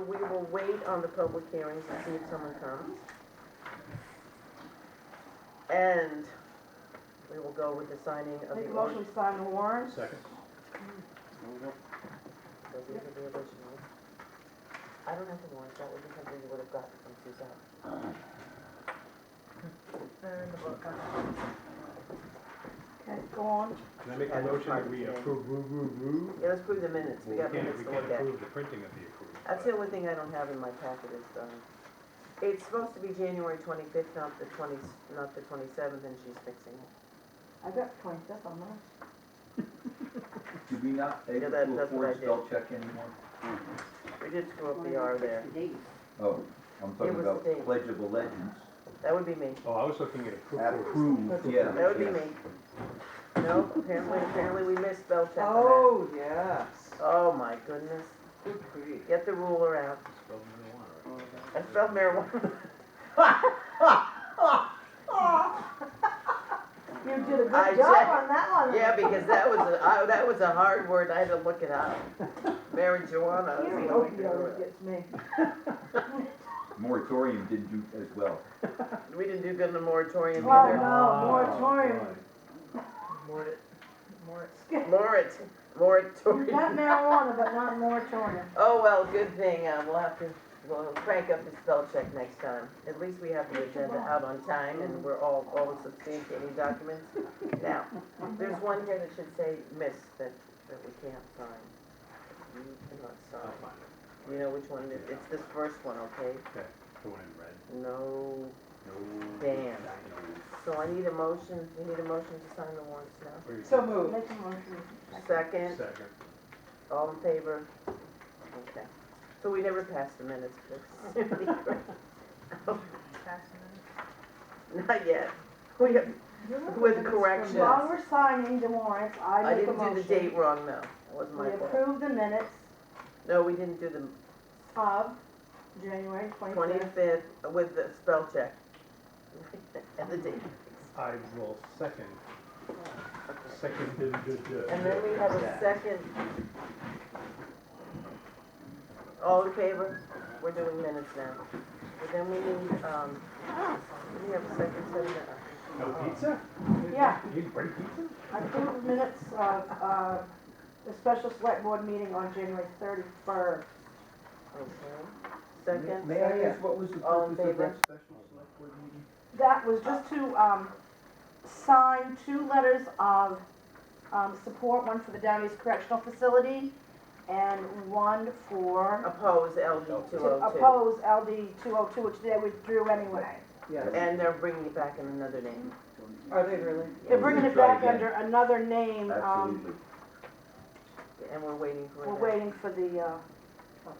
we will wait on the public hearings and see if someone comes. And we will go with the signing of Make a the motion warrant. to sign the warrants. Second. So these are the originals. I don't have the warrants, that would be something you would have gotten from Suzanne. They're in the book. Okay, go on. Can I make a motion that we approve Yeah, let's approve the minutes, we Well, got minutes we to can't look at. approve the printing of the approved. That's the only thing I don't have in my packet is, it's supposed to be January 25th, not the 27th, and she's fixing it. I got 25th on mine. Did we not Yeah, able that's to what I afford did. spell check anymore? We did screw up the R there. Oh, I'm talking was about the date. Pledge of Allegiance. That would be me. Oh, I was looking at approved. Approved, yeah. That would be me. No, apparently we missed spell check on Oh, yes. that. Oh, my goodness. Get the ruler out. Spelled marijuana, right? I spelled marijuana. You did a good I job checked. on that one. Yeah, because that was a hard word, I had to look it up. Marijuana. is Hearing the way to do opioid it. gets me. Moratorium didn't do as well. We didn't do good in the moratorium Oh, either. no, moratorium. Morit. More. Morit. Moratorium. Not marijuana, but not moratorium. Oh, well, good thing, we'll crank up the spell check next time. At least we have the agenda out on time and we're all the substantiating documents. Now, there's one here that should say miss that we can't sign. You cannot I'll sign. find it. You know which one, it's this first one, okay? Okay, the one in red. No, No. Damn. I so I need a motion, you need a motion to sign the warrants now. know. So moved. Make a motion. Second, Second. all in favor? Okay. So we never passed the minutes, but not yet. We have, with corrections. While we're signing the warrants, I I make a didn't motion. do the date wrong, though. That wasn't We my fault. approve the minutes No, we didn't do the of January 25th. 25th with the spell check. And the date. I will second. Second. And then we have a second. All in favor? We're doing minutes now. But then we have a second set of, No pizza? Yeah. You bring pizza? I approve minutes of the special select board meeting on January 31st. okay. Second? May I ask, what was the All in purpose of favor? that special select board meeting? That was just to sign 2 letters of support, one for the Down East Correctional Facility and one for Oppose LD to 202. oppose LD 202, which they withdrew anyway. Yes. And they're bringing it back in another name. Are they really? They're bringing it back Try again. under another name. Absolutely. And we're waiting for We're that. waiting for the,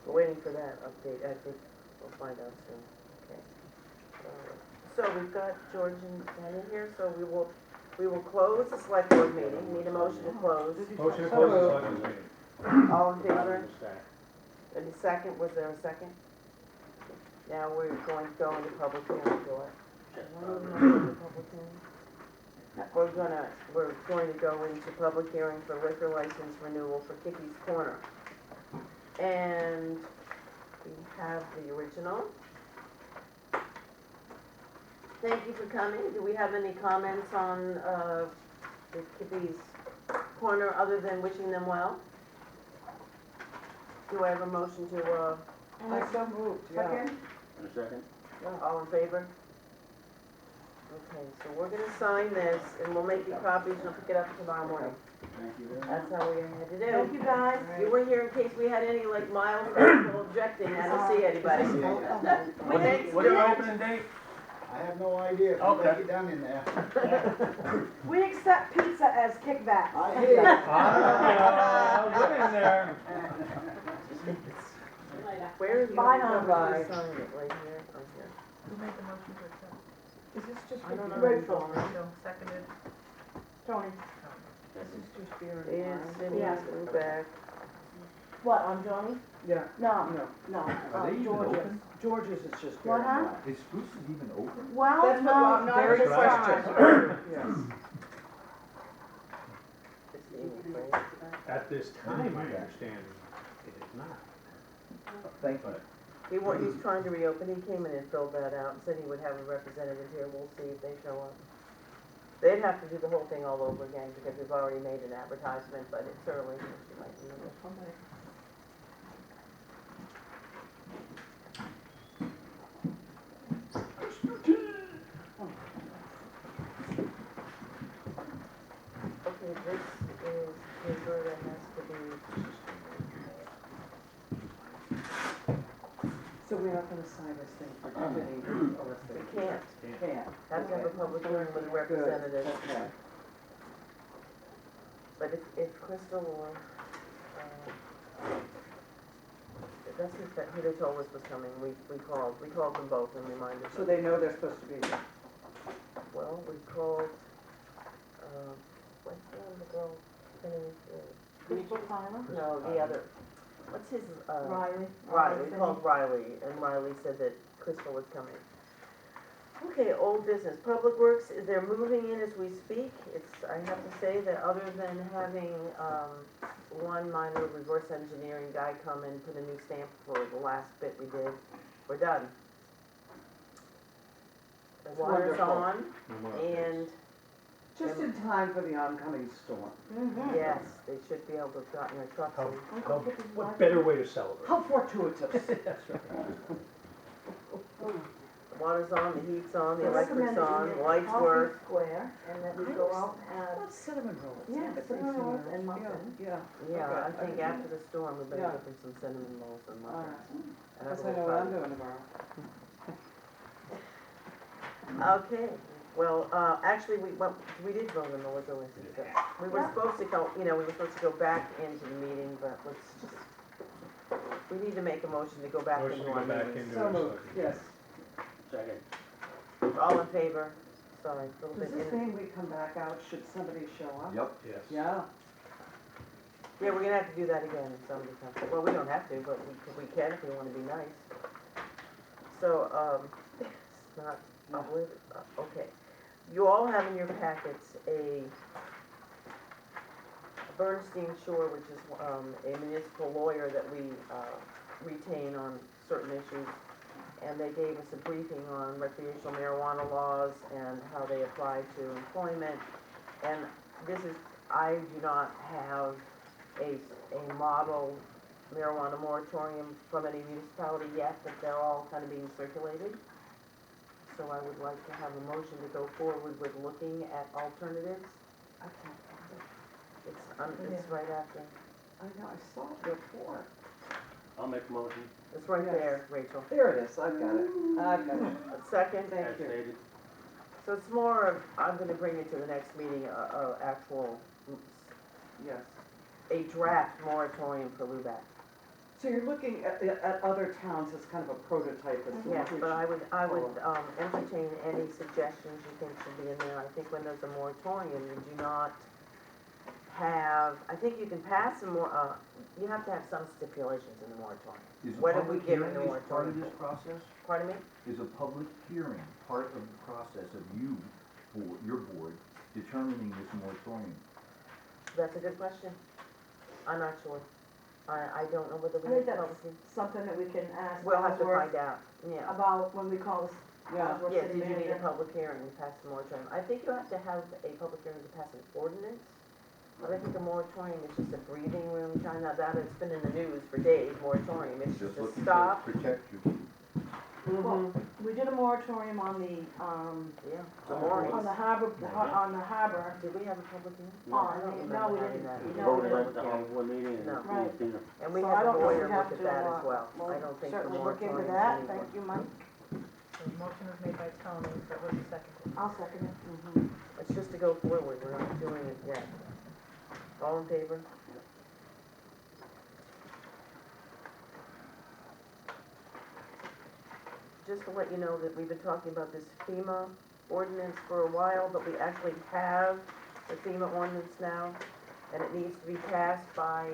We're waiting for that update. I think we'll find out soon. Okay. So we've got George and Diane here, so we will close the select board meeting. Need a motion to close. Motion to So close the moved. selectmen's meeting. All in favor? And the second, was there a second? Now we're going to go into public hearing, George. We're going to go into public hearing for liquor license renewal for Kiki's Corner. And we have the original. Thank you for coming. Do we have any comments on the Kiki's Corner other than wishing them well? Do I have a motion to, I so moved, yeah. second? all in favor? Okay, so we're gonna sign this, and we'll make you copies, and I'll pick it up tomorrow morning. Thank you very much. That's how we had to Thank do. you, guys. You were here in case we had any, like, mild people objecting, I don't see anybody. Thanks, What's your George. opening date? I have no idea. Okay. Get down in there. We accept pizza as kickback. I hear you. Ah, get in there. Where is the Bye, number bye. to sign it, right here, right here? Who made the motion to accept? Is this just I don't know. for beer? Rachel. No, seconded. Tony, This is just beer and It's wine. in Yeah. Lubec. what, on Johnny? Yeah. No, No. no, Are they even George's. open? George's is just beer What, and huh? wine. Is Spruce's even open? Well, That's what, no, not very this question. time. Yes. It's the English, right? At this time, I understand it is not. Thank you. He's trying to reopen, he came in and filled that out, and said he would have a representative here, we'll see if they show up. They'd have to do the whole thing all over again, because we've already made an advertisement, but it's early, so she might be able to. Okay, this is paper that has to be, So we're not gonna sign this thing for everything, unless they we can't, can't. have to have a public hearing with a representative. Okay. But if Crystal or, that's who they told us was coming, we called them both and reminded them. So they know they're supposed to be here. Well, we called, what's the name of the girl, Crystal Tyler? no, the other, what's his, Riley? Riley, we called Riley, and Riley said that Crystal was coming. Okay, old business, Public Works, they're moving in as we speak. I have to say that other than having, one minor reverse engineering guy come and put a new stamp for the last bit we did, we're done. The water's Wonderful. on, and Just in time for the oncoming storm. Mm-hmm. yes, they should be able to have gotten their trucks How, in. what better way to celebrate? How fortuitous. That's right. The water's on, the heat's on, the I electric's recommend that on, you the make lights coffee work. square, and that we go out and have, What cinnamon rolls? Yeah, but cinnamon they- rolls and muffins. Yeah, Yeah, Okay, I I think didn't after the storm, we better Yeah. give them some cinnamon rolls and all right. muffins. And Guess have a I know little what I'm party. doing tomorrow. Okay, well, actually, we did vote on the liquor license. So we were Yeah. supposed to go, we were supposed to go back into the meeting, but let's just, we need to make a motion to go back Motion into to our go back meetings. into So it. moved, yes. All in favor? Sorry, a little Does bit. this mean we come back out should somebody show up? Yep. Yes. Yeah. Yeah, we're gonna have to do that again if somebody comes. Well, we don't have to, but we can if we wanna be nice. So, it's not, okay. You all have in your packets a Bernstein Shore, which is, a municipal lawyer that we, retain on certain issues. And they gave us a briefing on recreational marijuana laws and how they apply to employment. And this is, I do not have a model marijuana moratorium from any municipality yet, but they're all kind of being circulated. So I would like to have a motion to go forward with looking at alternatives. I can't find it. It's right after, I know, I saw it before. I'll make a motion, it's right Yes. there, Rachel. There it is, I've got it. I've got it. A second, Thank as you. stated. so it's more of, I'm gonna bring it to the next meeting, actual, Yes. a draft moratorium for Lubec. So you're looking at other towns as kind of a prototype as to Yes, what we but should I would follow. entertain any suggestions you think should be in there. I think when there's a moratorium, you do not have, I think you can pass a more, you have to have some stipulations in the moratorium. Is a What have we public given hearing the is part of moratorium this process? Pardon me? Is a public hearing part of the process of you, your board, determining this moratorium? That's a good question. I'm not sure. I don't know whether I we think have that's public. something that we can ask We'll have to Ellsworth find out, yeah. about when we call this Yeah. Ellsworth Yeah, city did you need a manager. public hearing to pass the moratorium? I think you have to have a public hearing to pass an ordinance. But I think a moratorium is just a breathing room, China, that it's been in the news for days, moratorium, it's just Just a looking to stop. protect you. Well, we did a moratorium on the, Yeah, the on moorings. the harbor, on the harbor. Did we have a public hearing? Oh, I don't no, remember we having didn't. that. We No, voted we at the whole board meeting and No. approved in And we So had I the don't know if lawyer we have look at to, that as well. we'll I don't think the certainly look into moratorium. that, thank you, Mike. So the motion was made by Tony, so it was seconded. I'll second it. It's just to go forward, we're not doing it yet. All in favor? Just to let you know that we've been talking about this FEMA ordinance for a while, but we actually have the FEMA ordinance now, and it needs to be passed by,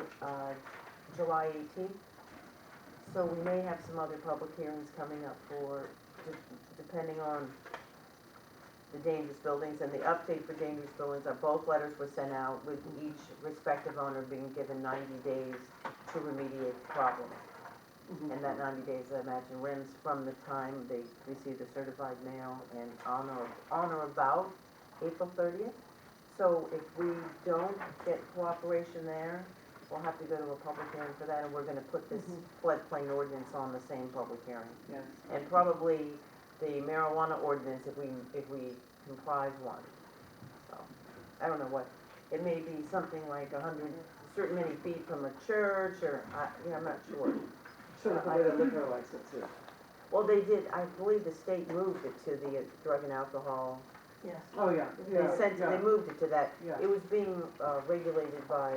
July 18th. So we may have some other public hearings coming up for, depending on the dangerous buildings, and the update for dangerous buildings are both letters were sent out with each respective owner being given 90 days to remediate the problem. And that 90 days, I imagine, runs from the time they receive the certified mail and on or about April 30th. So if we don't get cooperation there, we'll have to go to a public hearing for that, and we're gonna put this floodplain ordinance on the same public hearing. Yes. And probably the marijuana ordinance if we comprise one. So, I don't know what, it may be something like 100, certain many feet from a church, or, I'm not sure. Sort of the way the liquor license is. Well, they did, I believe the state moved it to the drug and alcohol. Yes. Oh, yeah, yeah, They moved it to that. yeah. It was being regulated by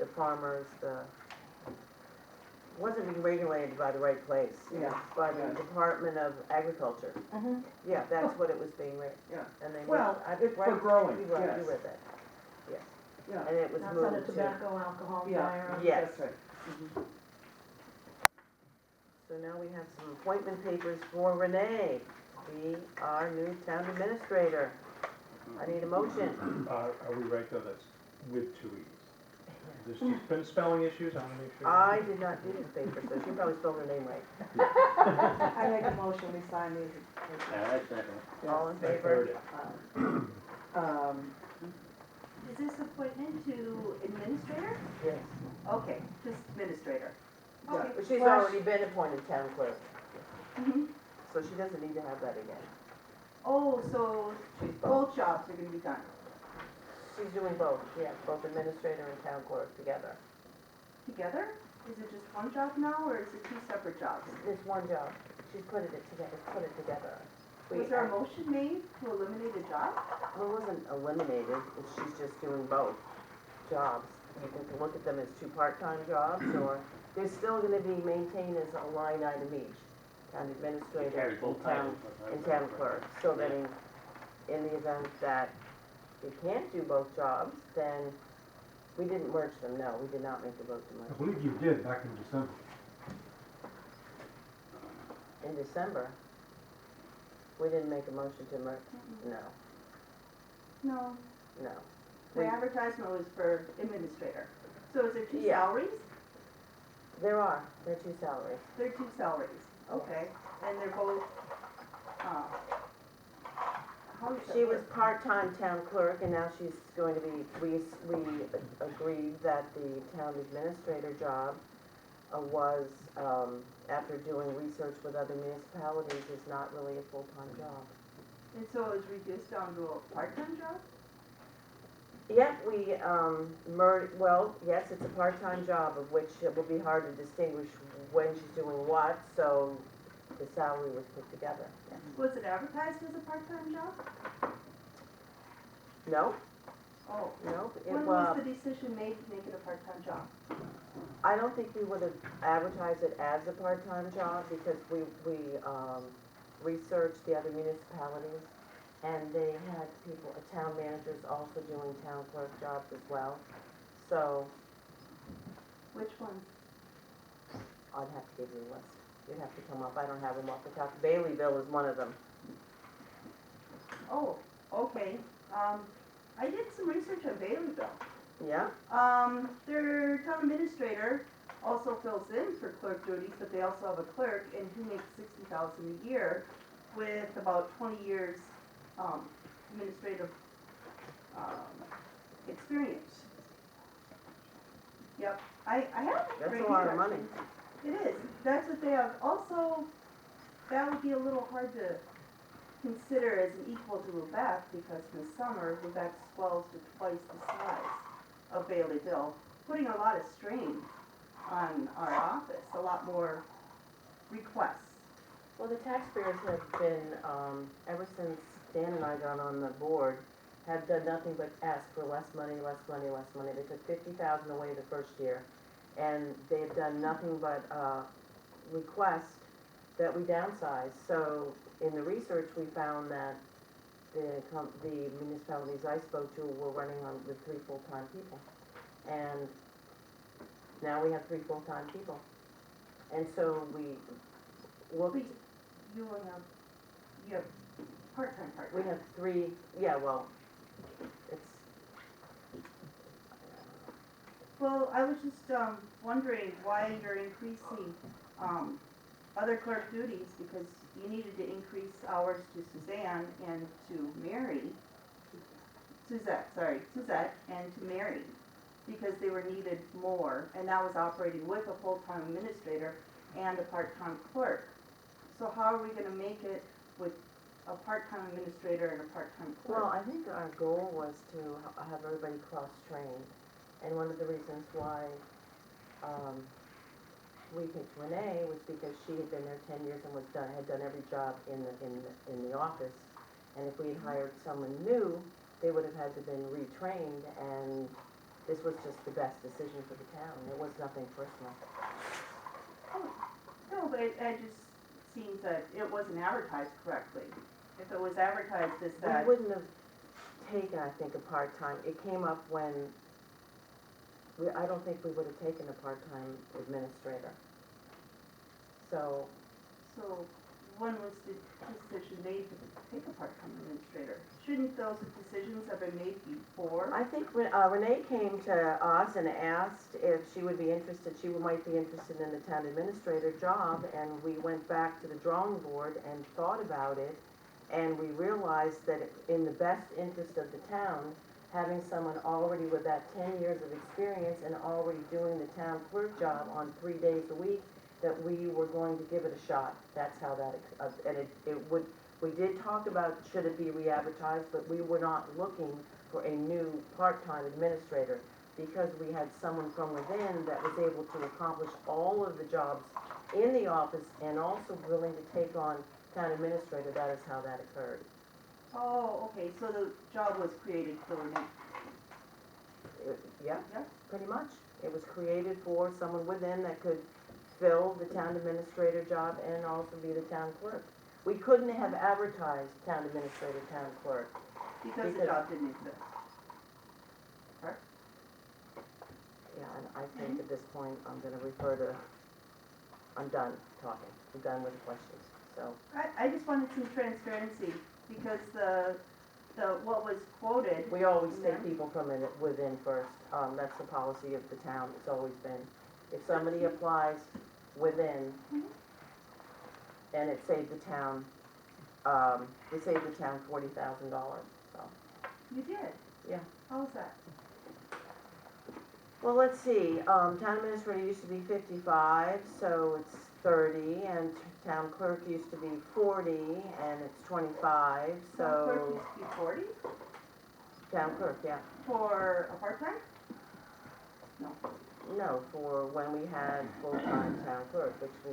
the farmers, wasn't being regulated by the right place. It was Yeah, by the yeah. Department of Agriculture. Mm-hmm. Yeah, that's what it was being Yeah. and they Well, moved. I- it's for right, growing, you agree yes. with it. Yes, Yeah. and it was Outside of moved to. tobacco, alcohol, Yeah. firearms. Yes. That's right. Mhm. So now we have some appointment papers for Renee, be our new town administrator. I need a motion. Are we right though, that's with two E's? There's just been spelling issues, I wanna make sure. I did not do this paper, so she probably spelled her name right. I make a motion, we sign these. Yeah, I second it. All in I heard favor? it. Is this appointment to administrator? Yes. Okay, just administrator. Yeah. Okay. But she's already been appointed town clerk, Mhm. so she doesn't need to have that again. Oh, so She's both. both jobs are gonna be done She's doing both, yeah, both administrator and town clerk together. together? Is it just one job now, or is it two separate jobs? It's one job. She's put it together. Was there a motion made to eliminate a job? Well, it wasn't eliminated, she's just doing both jobs. You can look at them as two part-time jobs, or they're still gonna be maintained as a line item each. Town You administrator carry both and town, titles. and town clerk. So that in the event that you can't do both jobs, then we didn't merge them, no, we did not make the vote to I merge. believe you did back in December. In December, we didn't make a motion to merge, no, No, no. the We- advertisement was for administrator. So is there two Yeah. salaries? There are two salaries. There are two salaries, okay, and they're both, how does that She was work? part-time town clerk, and now she's going to be, we agreed that the town administrator job was, after doing research with other municipalities, is not really a full-time job. And so it was reduced down to a part-time job? Yep, we, well, yes, it's a part-time job, of which it will be hard to distinguish when she's doing what, so the salary was put together. Yes. Was it advertised as a part-time job? No, Oh. no, it When was. was the decision made to make it a part-time job? I don't think we would have advertised it as a part-time job because we researched the other municipalities and they had people, town managers also doing town clerk jobs as well. So Which ones? I'd have to give you a list. You'd have to come up. I don't have them off the top. Baileyville is one of them. Oh, okay. I did some research on Baileyville. Yeah? Their town administrator also fills in for clerk duties, but they also have a clerk and who makes $60,000 a year with about 20 years, administrative, experience. Yep, I have it That's right a lot here, of money. actually. It is, that's what they have. Also, that would be a little hard to consider as an equal to Lubec, because in the summer, Lubec swells to twice the size of Baileyville, putting a lot of strain on our office, a lot more requests. Well, the taxpayers have been, ever since Dan and I got on the board, have done nothing but ask for less money, less money, less money. They took 50,000 away the first year, and they've done nothing but request that we downsize. So in the research, we found that the municipalities I spoke to were running on with 3 full-time people, and now we have 3 full-time people, and so we looked. You have part-time, We have 3, yeah, well, it's, Well, I was just, wondering why you're increasing, other clerk duties, because you needed to increase hours to Suzanne and to Mary. Suzette and to Mary, because they were needed more, and that was operating with a full-time administrator and a part-time clerk. So how are we gonna make it with a part-time administrator and a part-time Well, clerk? I think our goal was to have everybody cross-trained, and one of the reasons why, we picked Renee was because she had been there 10 years and had done every job in the office. And if we had hired someone new, they would have had to been retrained, and this was just the best decision for the town. It was nothing personal. No, but it just seems that it wasn't advertised correctly. If it was advertised as that, We wouldn't have taken, I think, a part-time. It came up when, I don't think we would have taken a part-time administrator. So, so when was the decision made to take a part-time administrator? Shouldn't those decisions have been made before? I think Renee came to us and asked if she would be interested, might be interested in the town administrator job, and we went back to the drawing board and thought about it, and we realized that in the best interest of the town, having someone already with that 10 years of experience and already doing the town clerk job on 3 days a week, that we were going to give it a shot. That's how that, and it would, we did talk about should it be re-advertised, but we were not looking for a new part-time administrator because we had someone from within that was able to accomplish all of the jobs in the office and also willing to take on town administrator. That is how that occurred. Oh, okay, so the job was created for Renee. Yeah, Yeah. pretty much. It was created for someone within that could fill the town administrator job and also be the town clerk. We couldn't have advertised town administrator, town clerk. Because the Because- job didn't exist. Yeah, and I think at this point, I'm done talking. I'm done with the questions, so. I just wanted some transparency, because what was quoted. We always Yeah. take people from within first. That's the policy of the town. It's always been. If somebody applies within, and it saved the town, $40,000, so. You did? Yeah. How was that? Well, let's see, town administrator used to be 55, so it's 30, and town clerk used to be 40, and it's 25, Town clerk so. used to be 40 Town clerk, yeah. for a part-time? No, for when we had full-time town clerk, which we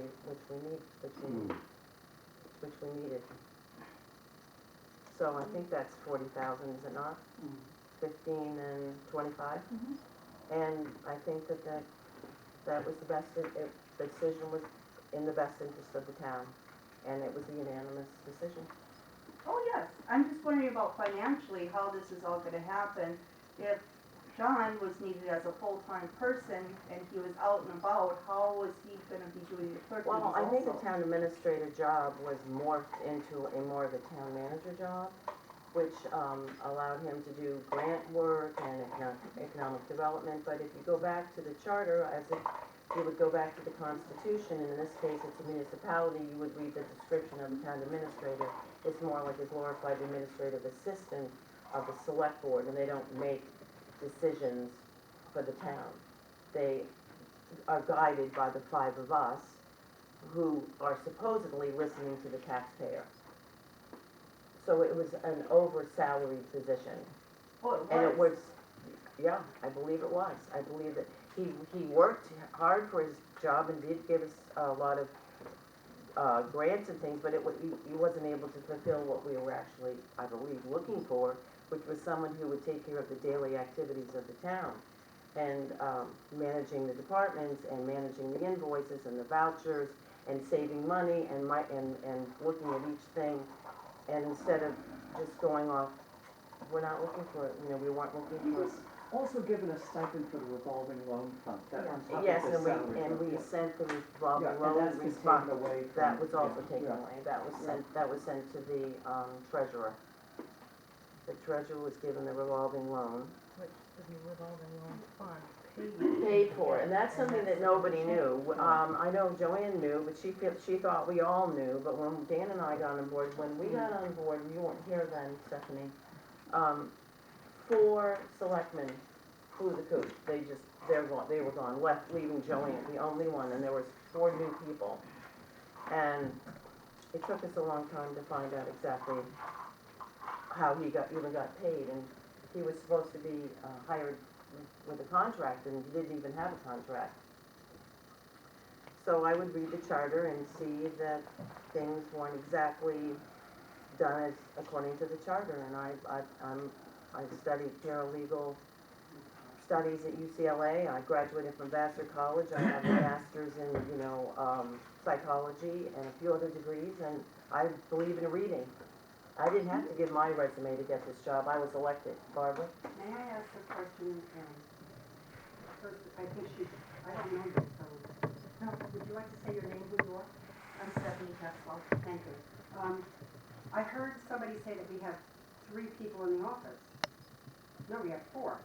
needed. So I think that's 40,000, is it not? 15 and 25? And I think that was the best, the decision was in the best interest of the town, and it was a unanimous decision. Oh, yes. I'm just wondering about financially, how this is all gonna happen. If John was needed as a full-time person and he was out and about, how was he gonna be doing the clerk duties Well, I think the also? town administrator job was morphed into more of a town manager job, which allowed him to do grant work and economic development. But if you go back to the charter, as if you would go back to the Constitution, and in this case it's a municipality, you would read the description of the town administrator. It's more like a glorified administrative assistant of the select board, and they don't make decisions for the town. They are guided by the 5 of us who are supposedly listening to the taxpayer. So it was an over-salaried position. Oh, it was? And it was, yeah, I believe it was. I believe that he worked hard for his job and did give us a lot of grants and things, but he wasn't able to fulfill what we were actually, I believe, looking for, which was someone who would take care of the daily activities of the town and managing the departments and managing the invoices and the vouchers and saving money and looking at each thing. And instead of just going off, we're not looking for it, we weren't He looking for was also given a stipend for the revolving loan fund, that on top of Yes, his and salary. we Yeah. sent the Yeah, revolving and loan that's been response. taken away from. That was also yeah, taken yeah. away. That was sent to the treasurer. The treasurer was given the revolving loan. Which is a revolving loan fund paid for, and that's something that nobody knew. I know Joanne knew, but she thought we all knew, but when Dan and I got on board, when we got on board, you weren't here then, Stephanie, 4 selectmen flew the coop. They were gone, leaving Joanne, the only one, and there was 4 new people. And it took us a long time to find out exactly how he even got paid, and he was supposed to be hired with a contract, and he didn't even have a contract. So I would read the charter and see that things weren't exactly done as according to the charter, and I studied paralegal studies at UCLA. I graduated from Vassar College. I have a master's in, psychology and a few other degrees, and I believe in reading. I didn't have to give my resume to get this job. I was elected. Barbara? May I ask a question? First, I think I don't know this, so, no, would you like to say your name, who you are? I'm Stephanie Kessler. Thank you. I heard somebody say that we have 3 people in the office. No, we have 4.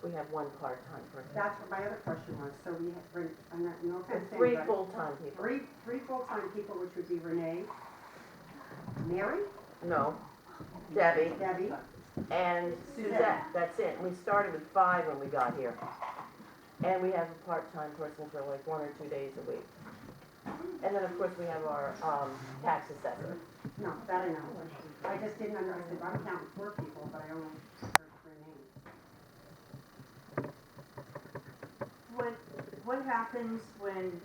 We have 1 part-time person. That's what my other question was. So we have, I'm not, no offense to 3 anybody. full-time people. Three full-time people, which would be Renee, Mary, No, Debbie, Debbie, and Suzette. That's it. We started with 5 when we got here. And we have a part-time person for like 1 or 2 days a week. And then, of course, we have our tax assessor. no, that I know. I just didn't understand. I'm counting 4 people, but I only heard 3 names. What happens when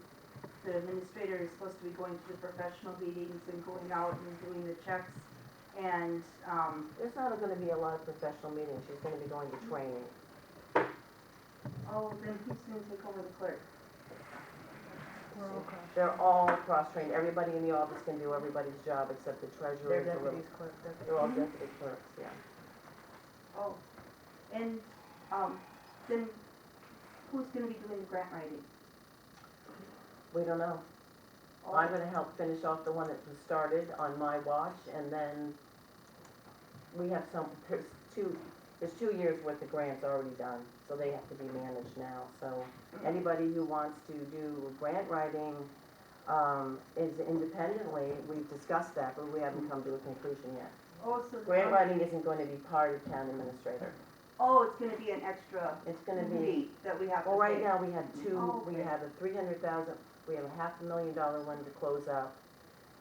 the administrator is supposed to be going to the professional meetings and going out and doing the checks? And, There's not gonna be a lot of professional meetings. She's gonna be going to training. then who's gonna take over the clerk? They're all cross-trained. Everybody in the office can do everybody's job except the treasurer. Their is a little- deputies, clerk, They're all deputy clerks, yeah. Oh, and, then who's gonna be doing the grant writing? We don't know. I'm gonna help finish off the one that was started on my watch, and then we have there's 2 years worth of grants already done, so they have to be managed now. So anybody who wants to do grant writing, is independently, we've discussed that, but we haven't come to a conclusion yet. Oh, so. Grant writing isn't going to be part of town administrator. Oh, it's gonna be an extra It's gonna be, fee that we have to pay. well, right now, we have 2, Oh, we okay. have a 300,000, we have a $500,000 one to close out.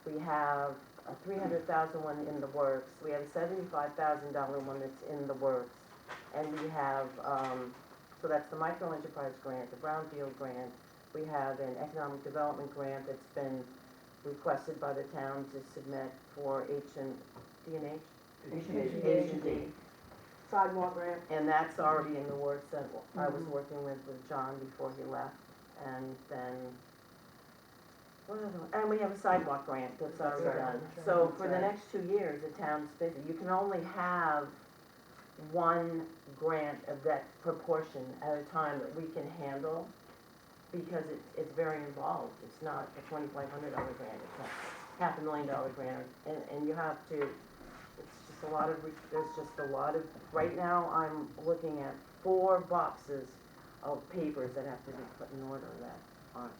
We have a 300,000 one in the works. We have a $75,000 one that's in the works. And we have, so that's the micro enterprise grant, the brownfield grant. We have an economic development grant that's been requested by the town to submit for D&H? H&D. sidewalk grant. And that's already in the works that I was working with John before he left. And then, and we have a sidewalk grant that's already done. So for the next 2 years, the town's busy. You can only have 1 grant of that proportion at a time that we can handle because it's very involved. It's not a $2,500 grant, it's a $500,000 grant. And you have to, it's just a lot of, there's just a lot of, right now I'm looking at 4 boxes of papers that have to be put in order that aren't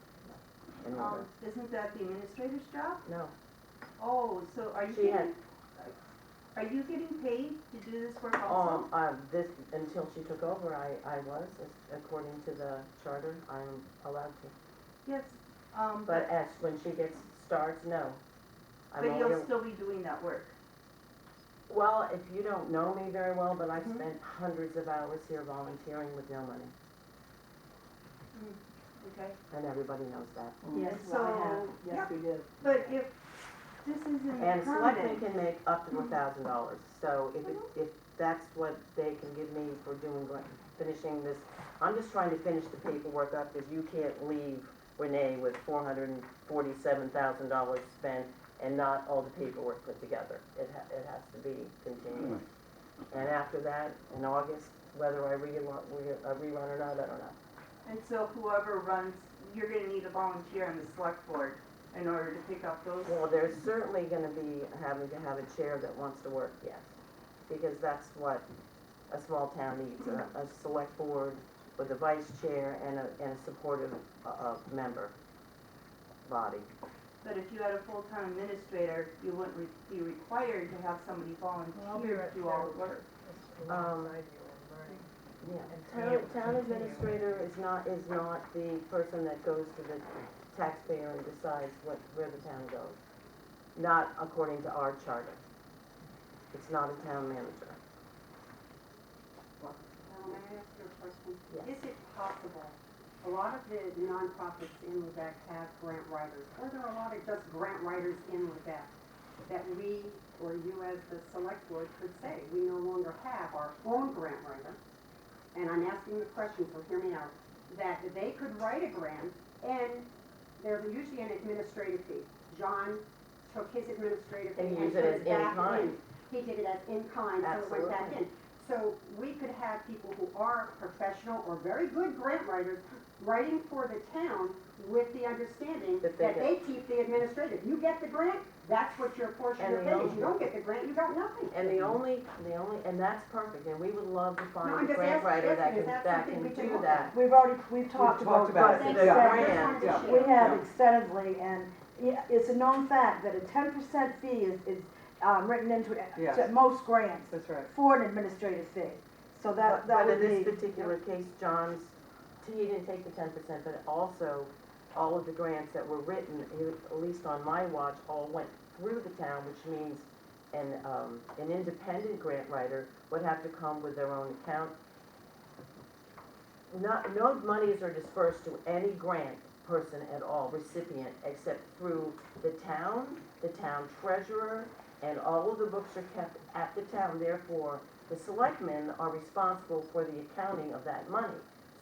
in order. Isn't that the administrator's job? No, Oh, so are you She had- getting paid to do this work also? this, until she took over, I was, according to the charter, I'm allowed to. Yes, But when she starts, no. I'm but only you'll a- still be doing that work. Well, if you don't know me very well, but I've Mhm. spent hundreds of hours here volunteering with no money, Okay. and everybody knows that. Yes, So, well, I have, yes, yeah. we did. But if this isn't And selectmen permanent, can make up to $1,000, so if that's what they can give me for finishing this, I'm just trying to finish the paperwork up, because you can't leave Renee with $447,000 spent and not all the paperwork put together. It has to be continuous. And after that, in August, whether I rerun or not, I don't know. and so whoever runs, you're gonna need a volunteer on the select board in order to pick up those. Well, there's certainly gonna be having to have a chair that wants to work, yes. Because that's what a small town needs, a select board with a vice chair and a supportive, member body. But if you had a full-time administrator, you wouldn't be required to have somebody volunteer to do all the work. Yeah, town administrator is not the person that goes to the taxpayer and decides where the town goes. Not according to our charter. It's not a town manager. May I ask you a question? Yes. Is it possible, a lot of the nonprofits in Lubec have grant writers, or there are a lot of just grant writers in Lubec, that we, or you as the select board could say, we no longer have our own grant writer, and I'm asking the question, so hear me out, that they could write a grant, and there's usually an administrative fee. John took his administrative fee And and use put it as it back in kind. in. He did it as in kind, so it went back Absolutely. in. So we could have people who are professional or very good grant writers writing for the town with the understanding That that they they keep the administrative. You get the grant, that's what your portion And of the it is. only- You don't get the grant, you got nothing. And and that's perfect, and we would love to No, find I'm a just grant writer asking, is that that something can we can do look that. We've talked talked about about this it. Thank you. I just Yeah. wanted to Yeah. share. We have Yeah. extensively, and it's a known fact that a 10% fee is written into Yes. to most grants That's right. for an administrative fee. So that But in would this be, particular case, he didn't take the 10%, but also all of the grants that were written, at least on my watch, all went through the town, which means an independent grant writer would have to come with their own account. No monies are dispersed to any grant person at all, recipient, except through the town treasurer, and all of the books are kept at the town. Therefore, the selectmen are responsible for the accounting of that money.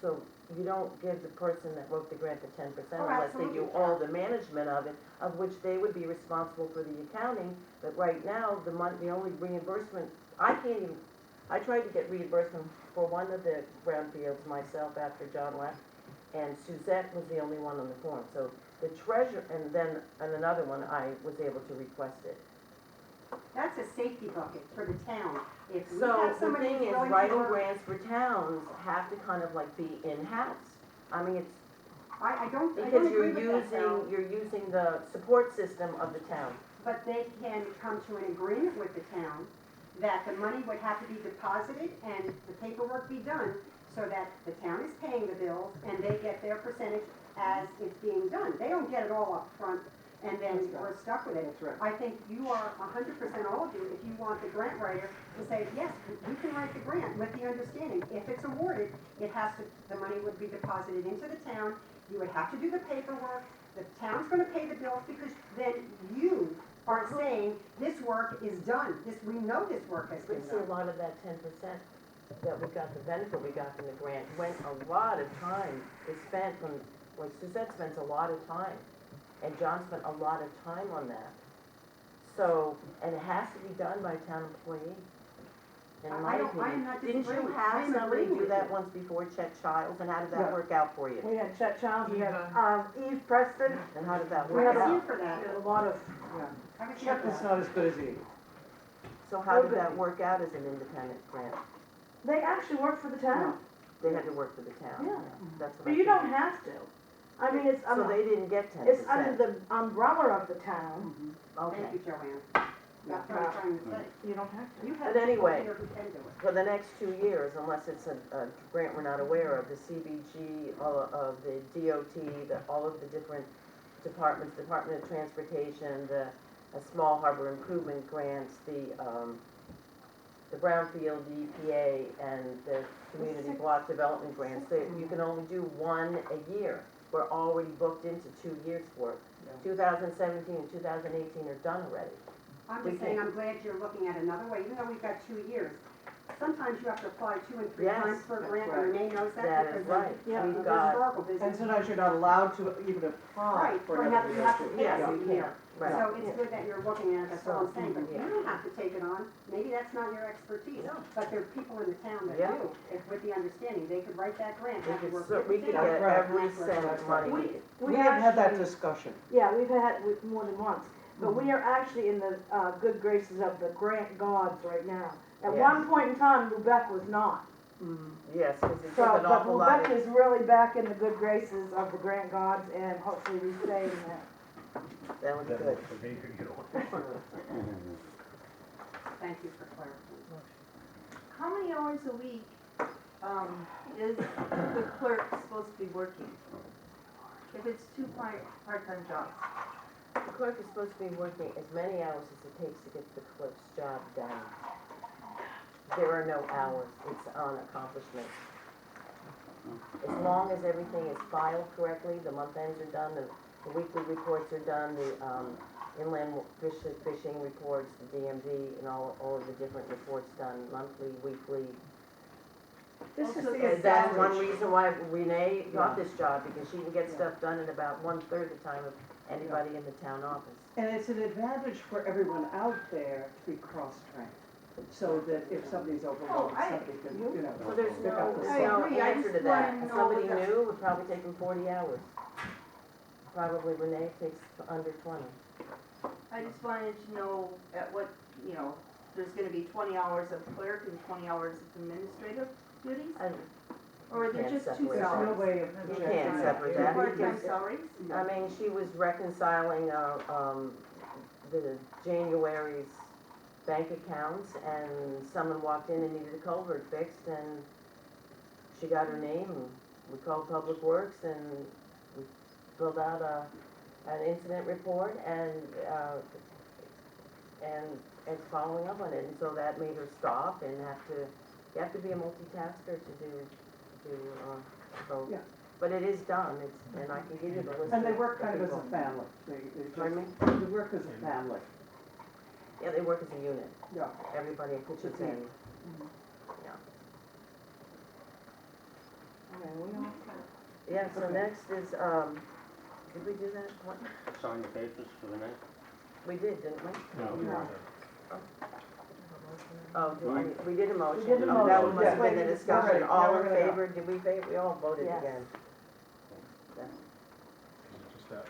So you don't give the person that wrote the grant the 10% Oh, unless they do absolutely. all the management of it, of which they would be responsible for the accounting. But right now, the only reimbursement, I tried to get reimbursement for one of the brownfields myself after John left, and Suzette was the only one on the form. So the treasurer, and then on another one, I was able to request it. That's a safety bucket for the town. If we So have the somebody thing who's is, willing to writing work, grants for towns have to kind of like be in-house. I mean, it's, I don't because agree with that, Carol. you're using the support system of the town. But they can come to an agreement with the town that the money would have to be deposited and the paperwork be done so that the town is paying the bills and they get their percentage as it's being done. They don't get it all up front and then That's right. we're stuck with it. That's right. I think you are 100%, all of you, if you want the grant writer to say, yes, we can write the grant with the understanding, if it's awarded, the money would be deposited into the town, you would have to do the paperwork, the town's gonna pay the bills because then you are saying, this work is done, we know this work has But been see, a done. lot of that 10% that we got, the benefit we got from the grant, went a lot of time is spent on, like Suzette spends a lot of time, and John spent a lot of time on that. So, and it has to be done by a town employee, in my I am opinion. not Didn't disagreeing. you I have am somebody agreeing do with that you. once before, Chet Childs, and how did Yeah. that work out for you? we had Chet Childs, we had Eva. Eve Preston, And how did that I work had was here out? for we that. had a lot of, Yeah. I was here Chet for was that. not as good as Eve. So how did that work out as an independent grant? they actually worked for the town. They had to work for the town. Yeah. That's what But I you don't figured. have to. I mean, it's, So they didn't get 10%? it's under the umbrella of the town, Okay. Thank you, Joanne. That's what I'm trying to say. you don't have to. You have But people anyway, here who can do it. For the next 2 years, unless it's a grant we're not aware of, the CBG, all of the DOT, all of the different departments, Department of Transportation, the Small Harbor Improvement Grants, the Brownfield, the EPA, and the Community Block Development Grants, you can only do one a year. We're already booked into 2 years for it. 2017 and 2018 are done already. I'm We just saying, can't- I'm glad you're looking at another way, even though we've got 2 years. Sometimes you have to apply 2 and 3 Yes, times for a that's grant, right. and Renee knows that That because is right. Yeah. of We've the got, historical And business. sometimes you're not allowed to even apply Right, for you another have, you have to year. pay yes, us a you year. can, right. So it's good that you're looking at it, that's all I'm saying, but Yeah. you don't have to take it on, maybe that's not your expertise. No. But there are people in the town that Yeah. do, if with the understanding, they could write that grant, have to work We with could the get town. Right. every That's where cent it's of money. We have had that actually- discussion. Yeah, we've had more than once, but we are actually in the good graces of the grant gods right now. At Yes. one point in time, Lubec was not. Yes, because it took So, an but awful lot Lubec of, is really back in the good graces of the grant gods and hopefully repaying that. that would be That good. works for me, you know. Thank you for clarifying. How many hours a week, is the clerk supposed to be working? If it's two part-time jobs? The clerk is supposed to be working as many hours as it takes to get the clerk's job done. There are no hours, it's on accomplishment. As long as everything is filed correctly, the month ends are done, the weekly reports are done, the inland fishing reports, the DMV, and all of the different reports done, monthly, weekly. This is Also, the And that's one advantage. reason why Renee got Yeah. this job, because she can get Yeah. stuff done in about 1/3 the time of anybody in the town office. And it's an advantage for everyone out there to be cross-trained, so that if somebody's overloaded, I- somebody can, you know. So there's pick up the no I slack. agree, I answer just to that. wanna know Somebody what the- new would probably take them 40 hours. Probably Renee takes under 20. I just wanted to know at what, you know, there's gonna be 20 hours of clerk and 20 hours of administrative duties? And Or are there Can't just two separate. There's no salaries? way of you projecting can't that. separate that Part-time because, salaries? I mean, she was reconciling the January's bank accounts and someone walked in and needed a culvert fixed and she got her name and we called Public Works and we filled out an incident report and it's following up on it. And so that made her stop and you have to be a multitasker to do both. Yeah. But it is done, and I can give you the list. And they work kind of as a people. family. They Pardon me? just, they work as a family. Yeah, they work as a unit. Yeah. Everybody pitches team. in. Yeah. Okay, we all Yeah, so Okay. next is, did we do that? What? Sign the papers for the next. We did, didn't we? No, No. Oh, we did a motion. did a Oh, that motion. must have been the Yeah. discussion. Alright, All now we're in gonna go. favor? Did we favor? We all voted Yes. again. Just that.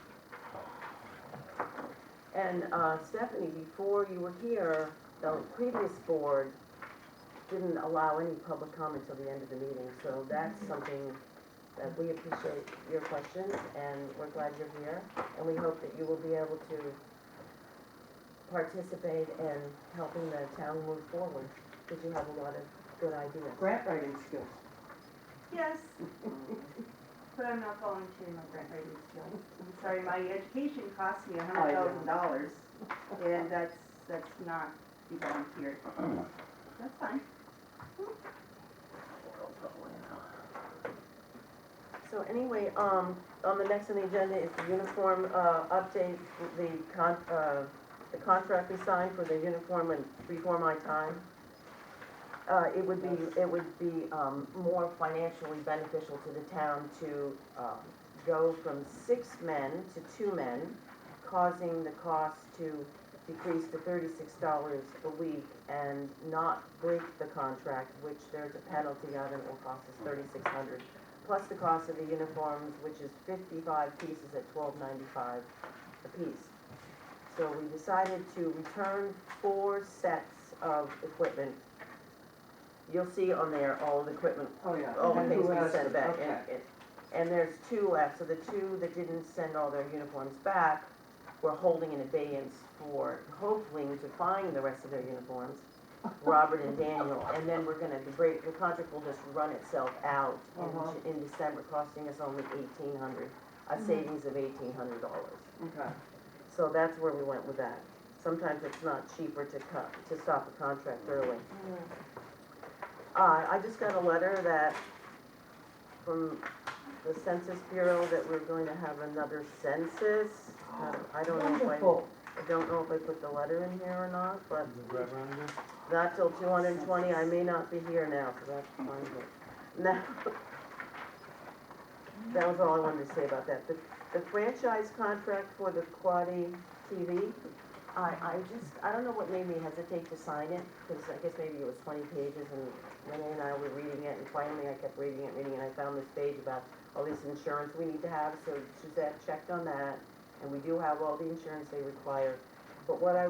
And Stephanie, before you were here, the previous board didn't allow any public comment till the end of the meeting. So that's something that we appreciate your questions and we're glad you're here. And we hope that you will be able to participate in helping the town move forward, because you have a lot of good ideas. Grant writing skills. Yes. But I'm not volunteering my grant writing skills. I'm sorry, my education cost me $100,000, and that's not to be volunteered. That's fine. So anyway, on the next on the agenda is the uniform update, the contract we signed for the uniform and Before My Time. It would be more financially beneficial to the town to go from 6 men to 2 men, causing the cost to decrease to $36 a week and not break the contract, which there's a penalty of, and it will cost us $3,600, plus the cost of the uniforms, which is 55 pieces at $12.95 a piece. So we decided to return 4 sets of equipment. You'll see on there all the equipment, Oh, yeah. all the things Who we has sent it? back. Okay. And there's 2 left, so the 2 that didn't send all their uniforms back, we're holding in abeyance for hopefully to find the rest of their uniforms, Robert and Daniel, and then we're gonna, the contract will just run itself out in December, costing us only $1,800, a savings of $1,800. Okay. So that's where we went with that. Sometimes it's not cheaper to stop a contract early. I just got a letter that, from the Census Bureau, that we're going to have another census. I don't know Wonderful. I don't know if I put the letter in here or not, but You can grab around again? not till 220. I may not be here now, so that's fine. But now, that was all I wanted to say about that. The franchise contract for the Quaddy TV, I don't know what made me hesitate to sign it, because I guess maybe it was 20 pages, and Renee and I were reading it, and finally I kept reading it, and I found this page about all this insurance we need to have, so Suzette checked on that, and we do have all the insurance they require. But what I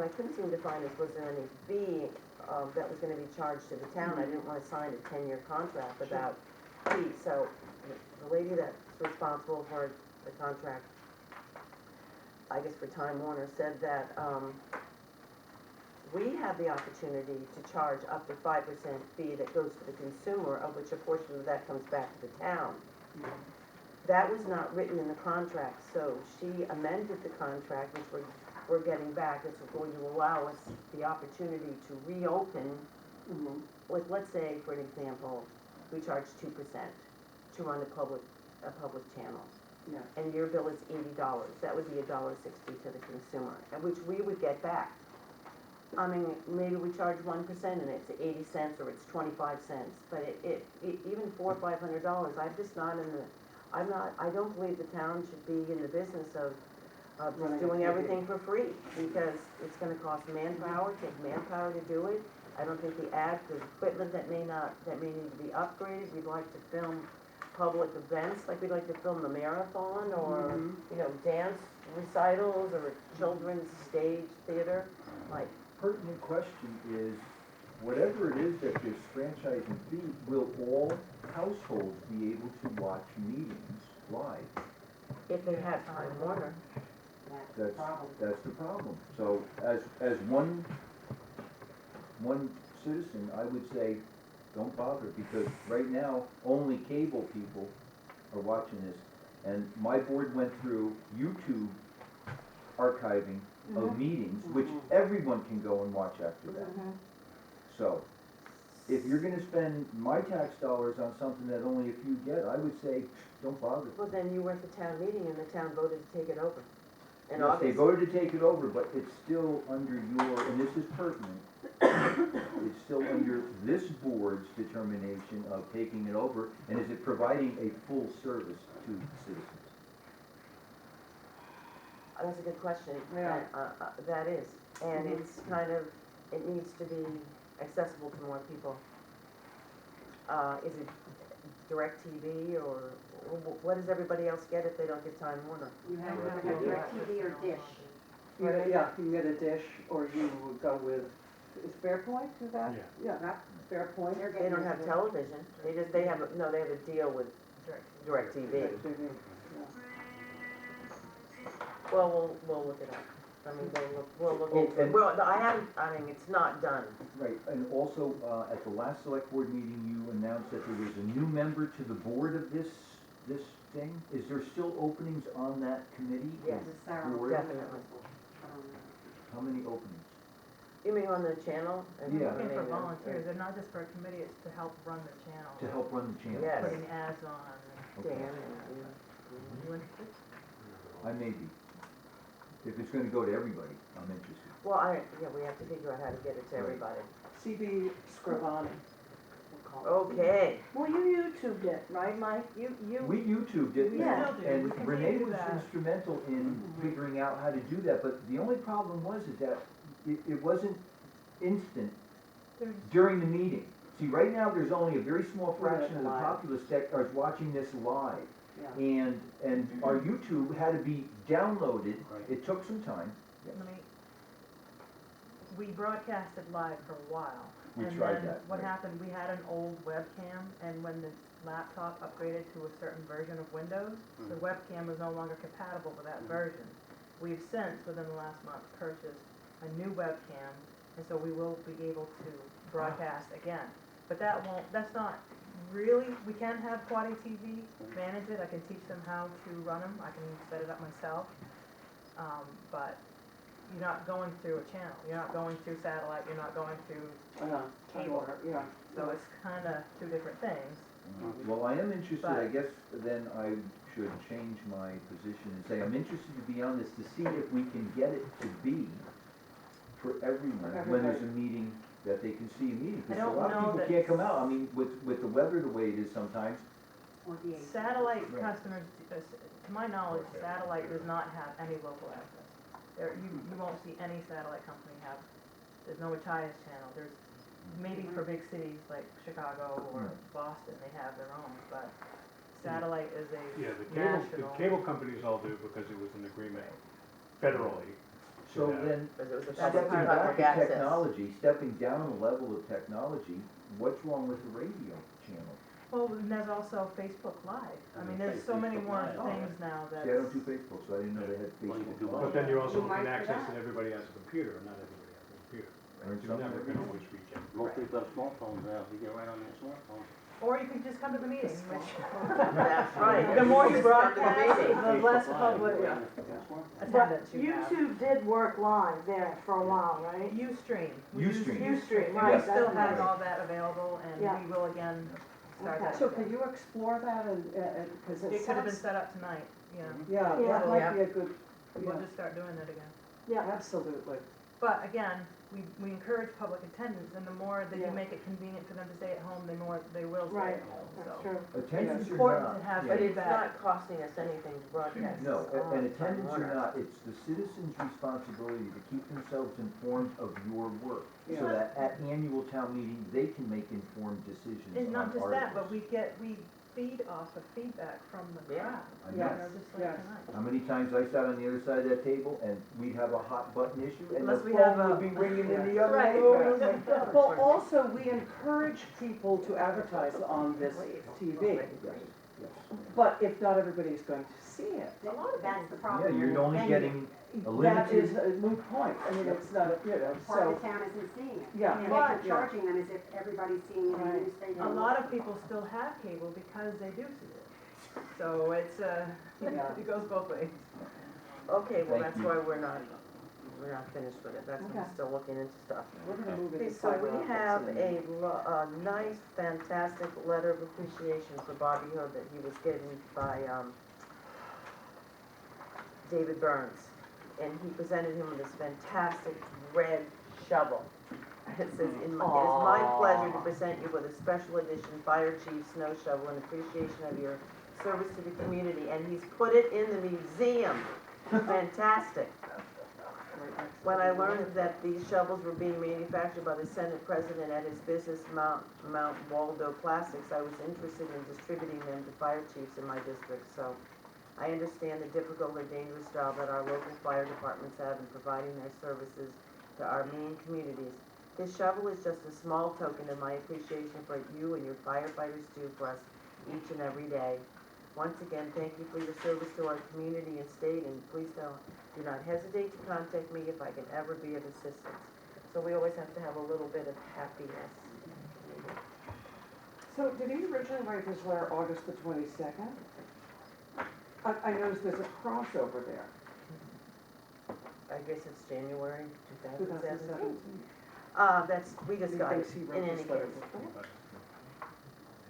couldn't seem to find is, was there any fee, that was gonna be charged to the town? I didn't wanna sign a 10-year contract without fee, so the lady that's responsible for the contract, I guess for Time Warner, said that, we have the opportunity to charge up to 5% fee that goes to the consumer, of which a portion of that comes back to the town. That was not written in the contract, so she amended the contract, which we're getting back. It's going to allow us the opportunity to reopen, like, let's say, for an example, we charge 2% to run a public channel. Yeah. And your bill is $80, that would be $1.60 to the consumer, and which we would get back. I mean, maybe we charge 1% and it's 80 cents or it's 25 cents, but it even $400 or $500, I don't believe the town should be in the business of Running just a doing TV. everything for free, because it's gonna cost manpower, take manpower to do it. I don't think the equipment that may need to be upgraded, we'd like to film public events, like we'd like to film the marathon or, dance recitals or children's stage theater, like, Pertinent question is, whatever it is that this franchising fee, will all households be able to watch meetings live? if they have Time Warner. That's the problem. So as one citizen, I would say, don't bother, because right now, only cable people are watching this. And my board went through YouTube archiving of meetings, which everyone can go and watch after that. So, if you're gonna spend my tax dollars on something that only a few get, I would say, don't bother. Well, then you were at the town meeting and the town voted to take it over. In Yes, they August. voted to take it over, but it's still under your, and this is pertinent, it's still under this board's determination of taking it over, and is it providing a full service to citizens? That's a good question. Yeah. That is, and it's kind of, it needs to be accessible to more people. Is it DirecTV or what does everybody else get if they don't get Time Warner? You have to have DirecTV or Dish. Yeah, you can get a dish, or you would go with, is Fairpoint, do that? Yeah. Yeah, Fairpoint. They're They getting don't have it. television, they have a deal with DirecTV. TV. Well, we'll look it up. I mean, we'll look Oh, into it. and- Well, I mean, it's not done. Right, and also, at the last select board meeting, you announced that there was a new member to the board of this thing. Is there still openings on that committee? Yes, This is Sarah. Board? definitely. How many openings? You mean on the channel? Yeah. Looking for volunteers, they're not just for a committee, it's to help run the channel. To help run the channel? Yes. Putting ads on. Okay. Dan You interested? I may be. If it's gonna go to everybody, I'm interested. well, we have to figure out how to get it to everybody. CB Scrivani. we'll call it. Okay. Well, you YouTubed it, right, Mike? You, We YouTubed it, Yeah. and We can Renee do was that. instrumental in figuring out how to do that, but the only problem was is that it wasn't instant There's- during the meeting. See, right now, there's only a very small We're fraction of the live. populace that are watching this live. Yeah. And our YouTube had to be downloaded, it took some time. Let me, we broadcasted live for a while. We And tried then that, what right. happened, we had an old webcam, and when the laptop upgraded to a certain version of Windows, the webcam was no longer compatible with that version. We've since, within the last month, purchased a new webcam, and so we will be able to broadcast again. But that's not really, we can have Quaddy TV manage it, I can teach them how to run them, I can set it up myself. But you're not going through a channel, you're not going through satellite, you're not going through, Cable. Yeah. so it's kinda two different things. Well, I am interested, I But- guess then I should change my position and say, I'm interested to be on this to see if we can get it to be for everyone, when there's a meeting, that they can see a meeting. I Because a don't lot of know people that- can't come out, I mean, with the weather the way it is sometimes. Or the AC. Satellite Right. customers, to my knowledge, satellite does not have any local access. You won't see any satellite company have, there's no Machias channel, there's maybe for big cities like Chicago or Right. Boston, they have their own, but satellite is a Yeah, the national. cable companies all do because it was an agreement federally So Yeah. then, because it was a stepping public back to access. technology, stepping down a level of technology, what's wrong with the radio channel? Well, and there's also Facebook Live. I mean, there's so many Facebook more Live. things now that. See, I don't do Facebook, so I didn't know they had Well, you can do Facebook. both. But then you also You might can for access that. it, everybody has a computer, and not everybody has a computer. Learn You're something never every gonna day. always reach it. Most people have smartphones now, you get right on their smartphone. Or you can just come to the meeting, which, That's right. the more you Just come to the broadcast, meeting. the less Facebook Live, public you get right on their smartphone. attendance you have. YouTube did work live there for a while, right? Ustream. Ustream. Ustream, And right, we still that's have right. all that available, and Yeah. we will again start Okay. that. So again. can you explore that because It could have been set up tonight, yeah. Yeah, Yeah. that might be a good, We'll yeah, just start doing it again. Yeah, absolutely. But again, we encourage public attendance, and the more that Yeah. you make it convenient for them to stay at home, the more they will stay right, at home, that's so. true. Attendance It's or important not, to have yeah. But it's feedback. not costing us anything to broadcast. No, this on and Time attendance or Warner. not, it's the citizens' responsibility to keep themselves informed of your work. So Yeah. that at annual town meeting, they can make informed decisions And on not just that, but articles. we feed off of feedback from the Yeah. crowd. I You know. know, just like Yes. tonight. How many times I sat on the other side of that table and we'd have a hot button issue and the Unless we have phone a- would be ringing in the Yeah. other Right. room. Oh my God. Well, also, we encourage people to advertise on this TV, Yes, yes. but if not everybody is going to see it, That's the Yeah, problem. you're only Then getting a that limited. is a moot point. I mean, it's not, you know, Part of so, the town isn't seeing it. Yeah. And But- if you're charging them as if everybody's seeing it in the Right. newspaper. A lot of people still have cable because they do see it. So it's, Yeah. it goes both ways. Okay, well, Thank that's you. why we're not finished with it, that's why Okay. we're still looking into stuff. we're gonna move Okay, into so fiber we optics have in a minute. a nice, fantastic letter of appreciation for Bobby Hood that he was given by, David Burns. And he presented him with this fantastic red shovel. It says, it is my pleasure to present you with a special edition Fire Chief Snow Shovel in appreciation of your service to the community. And he's put it in the museum. Fantastic. When I learned that these shovels were being manufactured by the Senate President at his business Mount Waldo Plastics, I was interested in distributing them to fire chiefs in my district. So I understand the difficult and dangerous job that our local fire departments have in providing their services to our Maine communities. This shovel is just a small token of my appreciation for you and your firefighters do for us each and every day. Once again, thank you for your service to our community and state, and please do not hesitate to contact me if I can ever be of assistance. So we always have to have a little bit of happiness. So did he originally write this letter August the 22nd? I noticed there's a crossover there, I guess it's January 2017. 2017. We just He got it, thinks he in wrote any this letter case. before.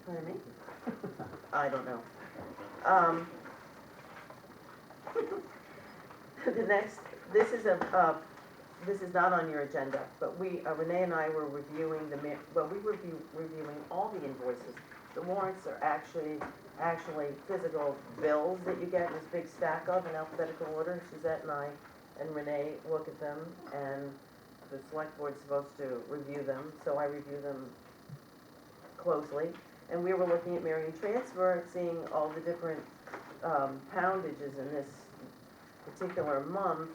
Pardon me? I don't know. The next, this is not on your agenda, but Renee and I were reviewing reviewing all the invoices. The warrants are actually physical bills that you get in this big stack of in alphabetical order. Suzette and I and Renee look at them, and the select board's supposed to review them, so I review them closely. And we were looking at Marion Transfer, seeing all the different poundages in this particular month.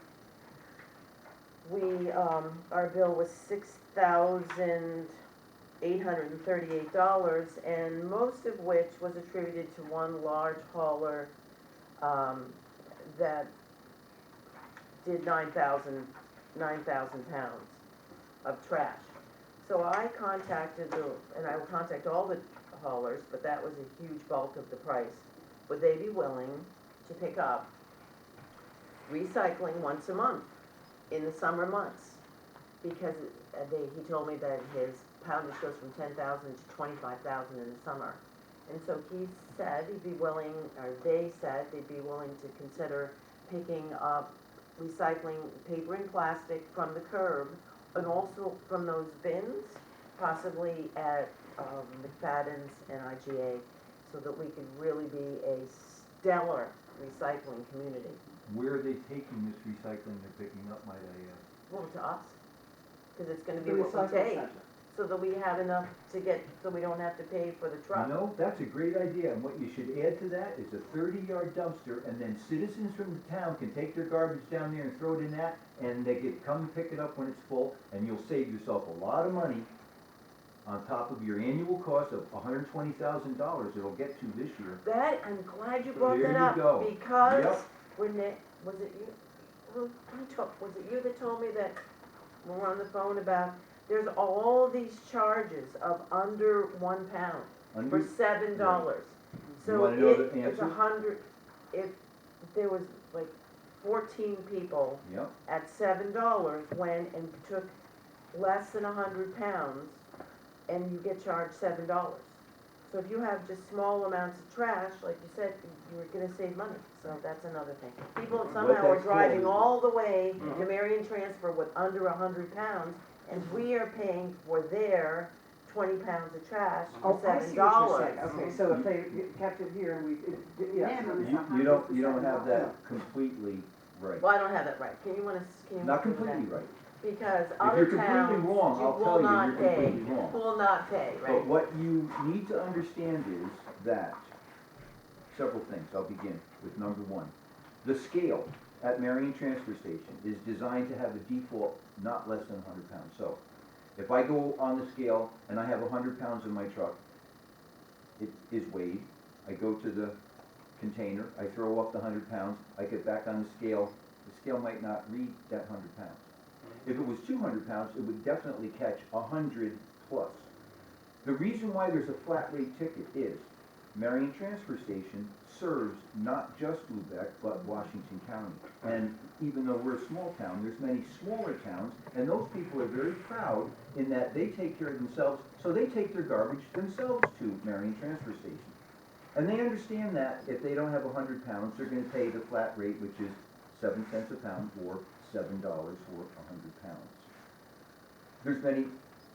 Our bill was $6,838, and most of which was attributed to one large hauler that did 9,000 pounds of trash. So I contacted and I will contact all the haulers, but that was a huge bulk of the price. Would they be willing to pick up recycling once a month in the summer months? Because he told me that his poundage goes from 10,000 to 25,000 in the summer. And so he said he'd be willing, or they said they'd be willing to consider picking up recycling paper and plastic from the curb, and also from those bins, possibly at McFadden's and IGA, so that we could really be a stellar recycling community. Where are they taking this recycling they're picking up, might I ask? Well, to us, because it's gonna be The what we recycle take. center. so that we have enough to get, so we don't have to pay for the truck. No, that's a great idea, and what you should add to that is a 30-yard dumpster, and then citizens from the town can take their garbage down there and throw it in that, and they can come and pick it up when it's full, and you'll save yourself a lot of money on top of your annual cost of $120,000 it'll get to this year. That, I'm glad you brought There that you up, go. because Yep. Renee, was it you? Was it you that told me that, when we're on the phone about, there's all these charges of under 1 pound for Under- $7. You So wanna know the it's answer? 100, if there was like 14 people Yep, at $7 went and took less than 100 pounds, and you get charged $7. So if you have just small amounts of trash, like you said, you're gonna save money, so that's another thing. People somehow are that's driving called- all the way to Marion Transfer with under 100 pounds, and we are paying for their 20 pounds of trash for Oh, I see $7. what you're saying, okay, so if they kept it here and we, yes. Minimum is you don't have that completely right. Well, I don't have that right, can you Not look into that? completely right. Because If other you're completely towns, wrong, you I'll will tell you not you're pay, completely wrong. will not pay, But right? what you need to understand is that, several things, I'll begin with number one. The scale at Marion Transfer Station is designed to have a default not less than 100 pounds. So, if I go on the scale and I have 100 pounds in my truck, it is weighed, I go to the container, I throw up the 100 pounds, I get back on the scale might not read that 100 pounds. If it was 200 pounds, it would definitely catch 100 plus. The reason why there's a flat rate ticket is Marion Transfer Station serves not just Lubec, but Washington County. And even though we're a small town, there's many smaller towns, and those people are very proud in that they take care of themselves, so they take their garbage themselves to Marion Transfer Station. And they understand that if they don't have 100 pounds, they're gonna pay the flat rate, which is 7 cents a pound or $7 for 100 pounds. There's many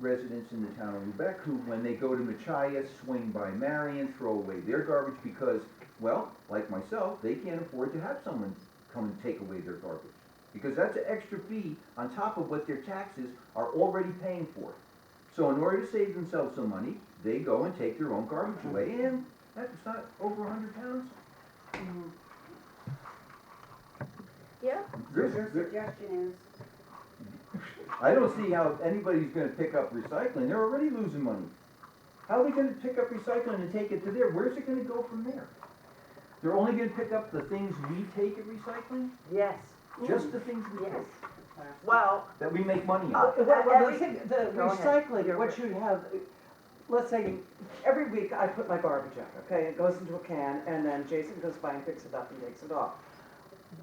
residents in the town of Lubec who, when they go to Machias, swing by Marion, throw away their garbage because, well, like myself, they can't afford to have someone come and take away their garbage. Because that's an extra fee on top of what their taxes are already paying for. So in order to save themselves some money, they go and take their own garbage away, and that's not over 100 pounds. Yeah, So your suggestion is, I don't see how anybody's gonna pick up recycling, they're already losing money. How are they gonna pick up recycling and take it to there? Where's it gonna go from there? They're only gonna pick up the things we take at recycling? yes, Just the things we yes. take, Well, that we make money Well, on. the thing, the Go ahead. recycling, what you have, let's say, every week I put my garbage out, okay? It goes into a can, and then Jason goes by and picks it up and takes it off.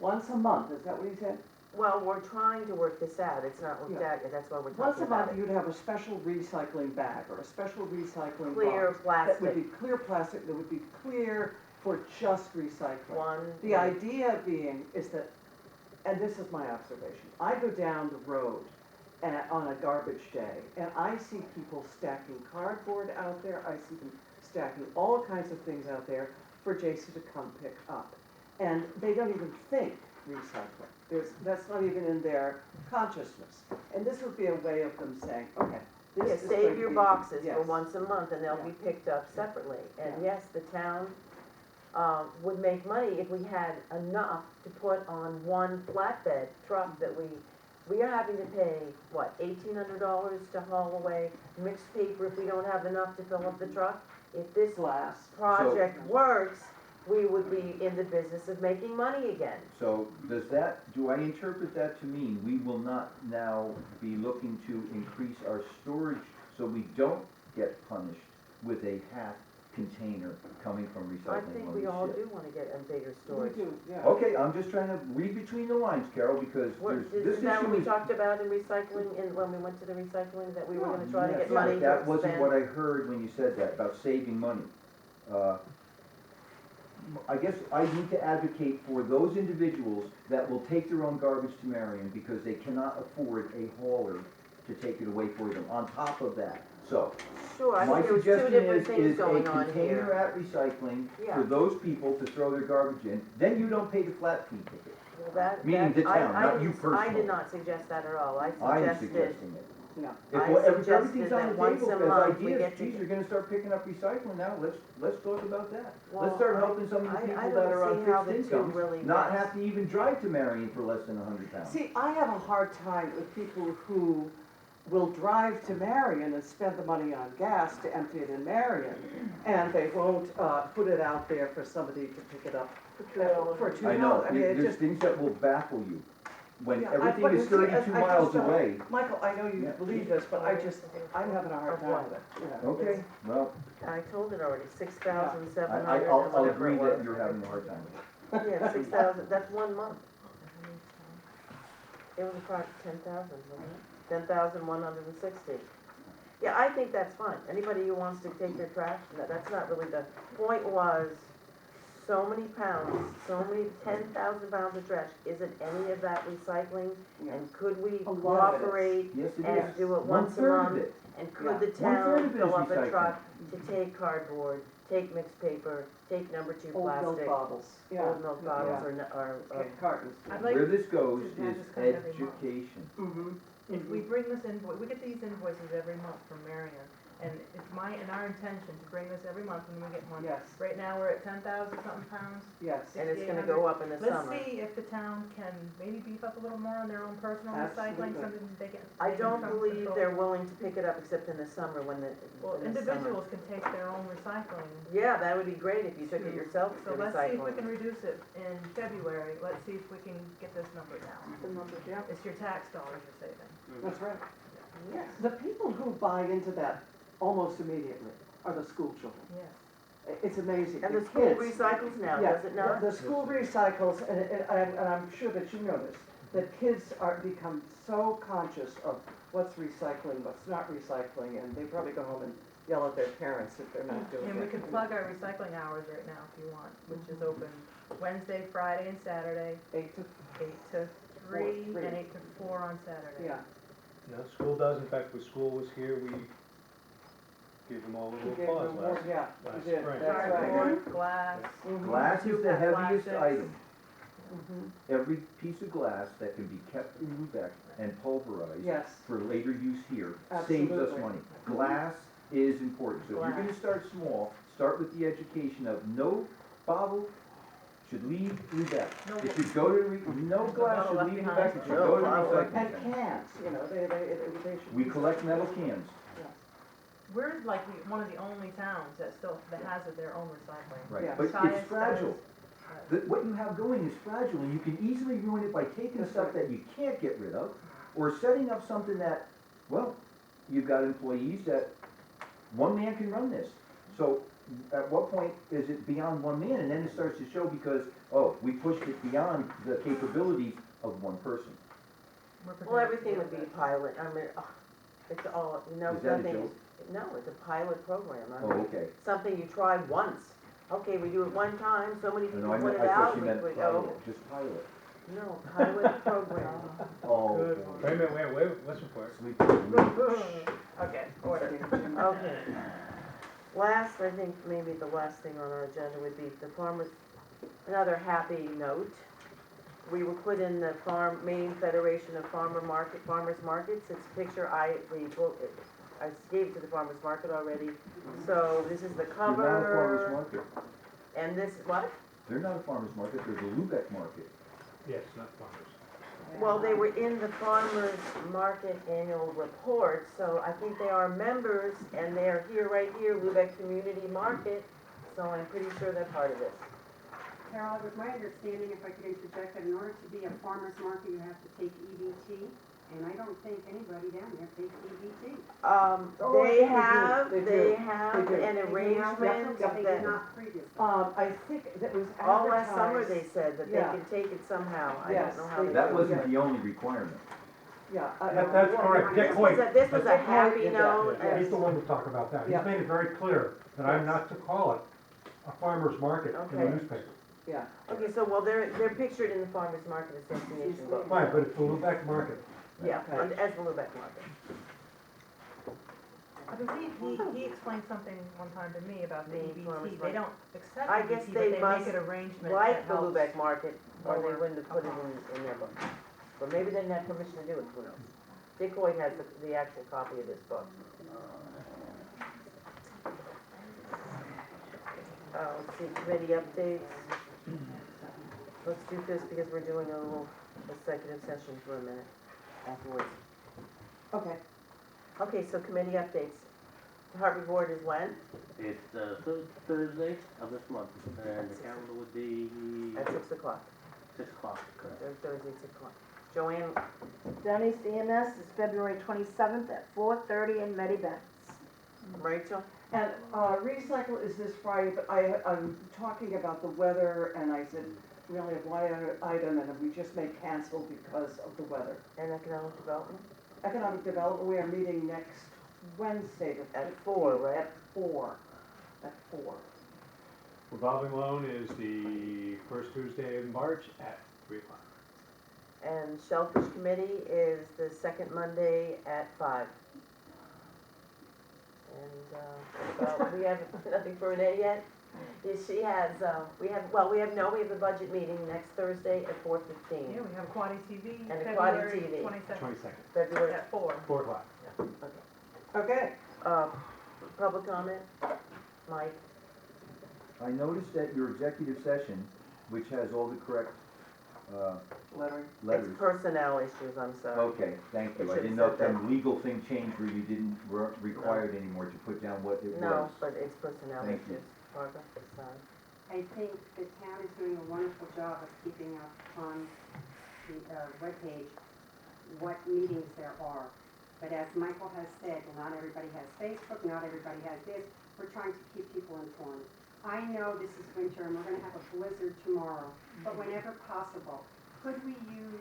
Once a month, is that what he said? well, we're trying to work this out, it's not worked Yeah. out yet, that's why we're Once talking a about month, it. you'd have a special recycling bag or a special recycling Clear box. That would be plastic, clear plastic, that would be clear for just recycling. one. The idea being is that, and this is my observation, I go down the road on a garbage day, and I see people stacking cardboard out there, I see them stacking all kinds of things out there for Jason to come pick up. And they don't even think recycling, that's not even in their consciousness. And this would be a way of them saying, okay, Yeah, this is going save to your be- boxes for yes. once a month, and they'll Yeah. be picked up separately. And Yeah. yes, the town, would make money if we had enough to put on one flatbed truck that we are having to pay, what, $1,800 to haul away mixed paper if we don't have enough to fill up the truck? If this Glass. project works, we would be in the business of making money again. So do I interpret that to mean we will not now be looking to increase our storage so we don't get punished with a half container coming from I recycling think when we all ship? do wanna get a bigger We storage. do, yeah. Okay, I'm just trying to read between the lines, Carol, because this Isn't that what we issue is. talked about in recycling, when we went to the recycling, that we were gonna try to Yes, get money but to that wasn't expand? what I heard when you said that, about saving money. I guess I need to advocate for those individuals that will take their own garbage to Marion because they cannot afford a hauler to take it away for them, on top of that. So, Sure, I my think there was two suggestion different is things a going on container here. at recycling Yeah. for those people to throw their garbage in, then you don't pay the flat fee ticket. Well, that, Meaning the I- town, I not you didn't- I personally. did not suggest that at all. I I am suggested, suggesting it. Yeah. If, I well, if suggested everything's on that the once table a as month we ideas, get geez, to- you're gonna start picking up recycling now, let's talk about that. Well, Let's start helping some of the I people don't that are see on how fixed the two incomes, really not mix. have to even drive to Marion for less than £100. See, I have a hard time with people who will drive to Marion and spend the money on gas to empty it in Marion, and they won't, put it out there for somebody to pick it up for $2. I know, I mean, it there's just, things that will baffle you, when Yeah, everything but is see, 32 I just miles don't- away. Michael, I know you Yeah. believe this, but I'm having a hard Of time what? with it, you know. Okay, well, I told it already, 6,700 I'll and whatever agree it that was. you're having a hard time with it. Yeah, 6,000, that's 1 month. It was approximately 10,000, wasn't it? 10,160. Yeah, I think that's fine. Anybody who wants to take their trash, that's not really the point was, so many pounds, so many 10,000 pounds of trash, isn't any of that recycling? Yeah. And could we A lot of it is. cooperate Yes, it and is. do it once a 1/3 month? of it. And Yeah. could the 1/3 town of it fill is up a recycling. truck to take cardboard, take mixed paper, take number 2 Old milk plastic, bottles, yeah. old milk bottles or Cartons. I'd like, Where this goes to have is this come every month. education. Mm-hmm. if we bring this invoice, we get these invoices every month from Marion, and it's our intention to bring this every month when we get one. Yes, Right now, we're at 10,000 something pounds. yes. and it's gonna go up in the Let's summer. see if the town can maybe beef up a little more on their own personal recycling, Absolutely. something they can. I they can don't come believe control. they're willing to pick it up except in the summer when Well, in the summer. individuals can take their own recycling. Yeah, that would be great if you took it yourself So to let's see if we can recycling. reduce it in February, let's see if we can get this number down. The numbers, yeah, It's your tax dollars you're saving. that's right. Yes. The people who buy into that almost immediately are the school children. Yes. It's amazing. And the school kids- recycles now, Yeah, does it not? The school recycles, and I'm sure that you know this, that kids become so conscious of what's recycling, what's not recycling, and they probably go home and yell at their parents if they're not doing it. And we can plug our recycling hours right now if you want, which is open Wednesday, Friday, and Saturday, 8 to, 8 to 3, Three. and 8 to 4 on Saturday. yeah. No, school does, in fact, when school was here, we gave them all a You little gave pause them more- last. Yeah, last you did, spring. that's right. Cardboard, glass, Mhm. Glass is the heaviest Plastics. item. Mhm. Every piece of glass that can be kept in Lubec and pulverized Yes, for later use here saves us Absolutely. money. Glass is important, so if you're gonna Glass. start small, start with the education of no bottle should leave Lubec. No It should go to, no glass bottle should left leave behind. Lubec, it should No go to bottle left recycling and center. cans, you know, they should. We be- collect metal cans, we're like one of the only towns that has their own recycling. right, Yeah. but Matthias it's fragile. does. What you have going is fragile, and you can easily ruin it by taking That's stuff right. that you can't get rid of, or setting up something that, well, you've got employees that, one man can run this. So at what point is it beyond one man, and then it starts to show because, oh, we pushed it beyond the capabilities of one person. We're Well, prepared to everything deal would be with that. pilot, I mean, it's all, Is that a nothing, joke? no, it's a pilot program. I Oh, mean, okay. something you try once. Okay, we do it one time, so many No, people I put meant, it I thought out, you we meant would pilot, go, just pilot. no, pilot program. Oh. Good boy. Wait a minute, wait, listen for it. Sleep. Okay, order. Okay. Last, I think maybe the last thing on our agenda would be the farmers, another happy note. We will put in the Maine Federation of Farmers Markets. It's a picture I gave to the farmers market already. So this is the They're not a farmer's cover, market. and this, what? They're not a farmer's market, they're the Lubec market. Yes, not farmers. Well, they were in the farmers market annual report, so I think they are members, and they are here, right here, Lubec Community Market, so I'm pretty sure they're part of this. Carol, it was my understanding, if I could interject, that in order to be a farmer's market, you have to take EBT, and I don't think anybody down there takes EBT. Oh, They I have, think they do. have They do. an They arrangement did that, not previously. I think that was advertised. all last summer they said that they Yeah. could take it somehow, I Yes, don't know how they do it. That wasn't the only requirement. Yeah. That's correct. Dick Hoyt. This was a Dick Hoyt happy did that. note, Yeah. and He's the one to talk about that. Yeah. He's made it very clear that I'm not to call it a farmer's market in the Okay. newspaper. Yeah, okay, so, well, they're pictured in the Farmers Market Association book. Fine, but it's the Lubec market. Yeah, Okay. as the Lubec Market. Because he explained something one time to me about the The farmer's EBT, they market. don't accept I guess EBT, they but they must make an arrangement that like the helps. Lubec market, or they lower wouldn't have put it costs. in their book. But maybe they didn't have permission to do it, who knows? Dick Hoyt has the actual copy of this book. Let's see, committee updates. Let's do this because we're doing a little executive session for a minute afterwards. Okay. Okay, so committee updates. The Harvey Board is when? It's the third Thursday of this month, and the calendar would be At 6 o'clock. 6 o'clock, correct? Third Thursday, 6 o'clock. Joanne, Down East EMS is February 27th at 4:30 in Medibens. Rachel? And recycle is this Friday, but I'm talking about the weather, and I said, we only have one item, and we just may cancel because of the weather. And economic development? Economic development, we are meeting next Wednesday, the At 4, 15th, right? At 4. At 4. Revolving loan is the first Tuesday in March at 3 o'clock. And Shellfish Committee is the second Monday at 5. And, we have nothing for Renee yet? Yes, she has, we have the budget meeting next Thursday at 4:15. Yeah, we have Quaddy TV, And the Quaddy February TV. 22nd, 22nd, February, at 4. 4 o'clock. Okay. public comment? Mike? I noticed that your executive session, which has all the correct, Lettering. letters. It's personnel issues, I'm sorry. Okay, thank you. I Should've didn't know if said some legal thing changed where you weren't required anymore to put down what it was. No, but it's personnel Thank you. issues. Barbara, sorry. I think the town is doing a wonderful job of keeping up on the webpage what meetings there are. But as Michael has said, not everybody has Facebook, not everybody has this. We're trying to keep people informed. I know this is winter and we're gonna have a blizzard tomorrow, but whenever possible, could we use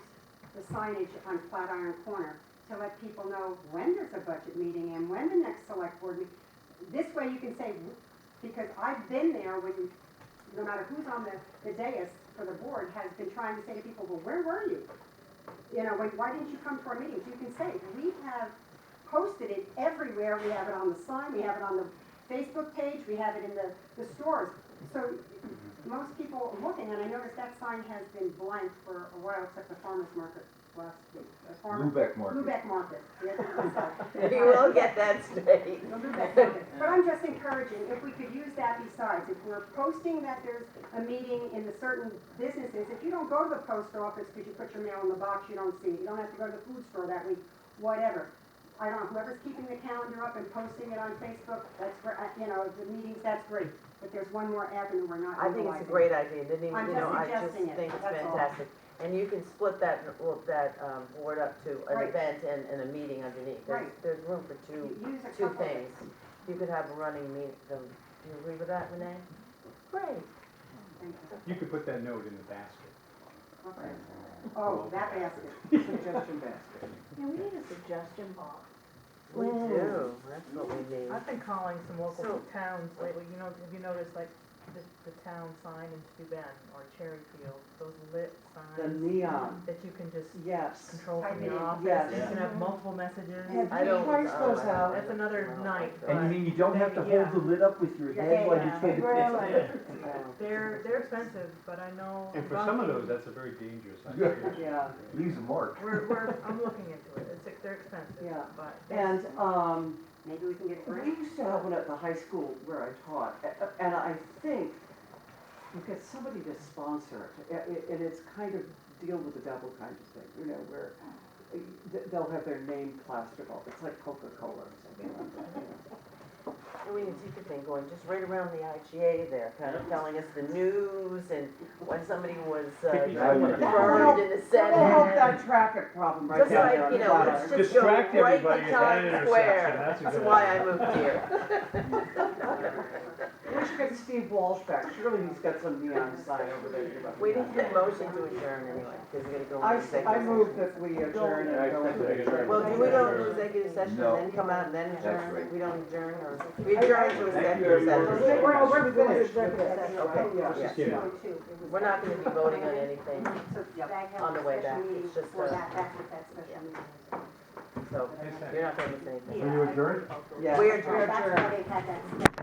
the signage on Flatiron Corner to let people know when there's a budget meeting and when the next select board meeting? This way you can say, because I've been there when, no matter who's on the dais for the board, has been trying to say to people, well, where were you? You know, why didn't you come to our meetings? You can say, we have posted it everywhere. We have it on the sign, we have it on the Facebook page, we have it in the stores. So most people are looking, and I noticed that sign has been blank for a while, except the farmer's market last week. Lubec Market. Lubec Market. Yeah, You will get that straight. the Lubec Market. But I'm just encouraging, if we could use that besides, if we're posting that there's a meeting in the certain businesses, if you don't go to the post office because you put your mail in the box, you don't see it. You don't have to go to the food store that week, whatever. I don't know, whoever's keeping the calendar up and posting it on Facebook, that's great, the meetings, that's great. But there's one more avenue we're not I think utilizing. it's a great idea, didn't even, I'm you know, just I just suggesting it, think it's that's all. fantastic. And you can split that board up to an Right. event and a meeting underneath. Right. There's room for two Use a two couple of- things. You could have a running meet, do you agree with that, Renee? Great. Thank you. You could put that note in the basket. Okay. Oh, that basket. Suggestion basket. Yeah, we need a suggestion box. We do, that's what we need. I've been calling some local So- towns lately, you know, have you noticed like the town sign in Lubec or Cherryfield, those lit The signs neon, that you can just yes. control Type from it your in. office, Yes. you can have multiple messages. Have I you don't- priced those I don't- out? That's another night, And you mean you don't have to Yeah. hold the lid up with your head while you Yeah. take a Really? picture? They're expensive, but I know. And for I'm some of looking- those, that's a very dangerous Yeah. idea. Yeah, Leaves a mark. I'm looking into it, they're expensive, Yeah. but. and, Maybe we can get a we grant. used to have one at the high school where I taught, and I think you get somebody to sponsor it, and it's kind of deal with the devil kind of thing, you know, where they'll have their name plastered off, it's like Coca-Cola or something like that, you know. And we need to keep the thing going, just right around the IGA there, kind of telling us the news and when somebody was Now you- burned in the That'll help Senate. that traffic problem right Just down there like, on you the know, bottom. let's just go Distract right everybody to at that Times intersection, Square. that's a That's good why I idea. moved here. We should get Steve Walsh back, surely he's got some neon sign over there. We need to motion to adjourn anyway, because we're gonna go into executive I move session. that we adjourn and go into executive. Well, do we go into executive session No. and then come out and then That's adjourn? right. We don't adjourn, or, we adjourn to Thank you, executive everyone. session. We're already finished. Okay, Yeah. Just kidding. We're not gonna be voting on anything, So that has on the a way special back. meeting It's just, for that, that's what that special meeting is. so so you're not gonna miss anything. Are you adjourned? Yeah. We're That's why adjourned. they had that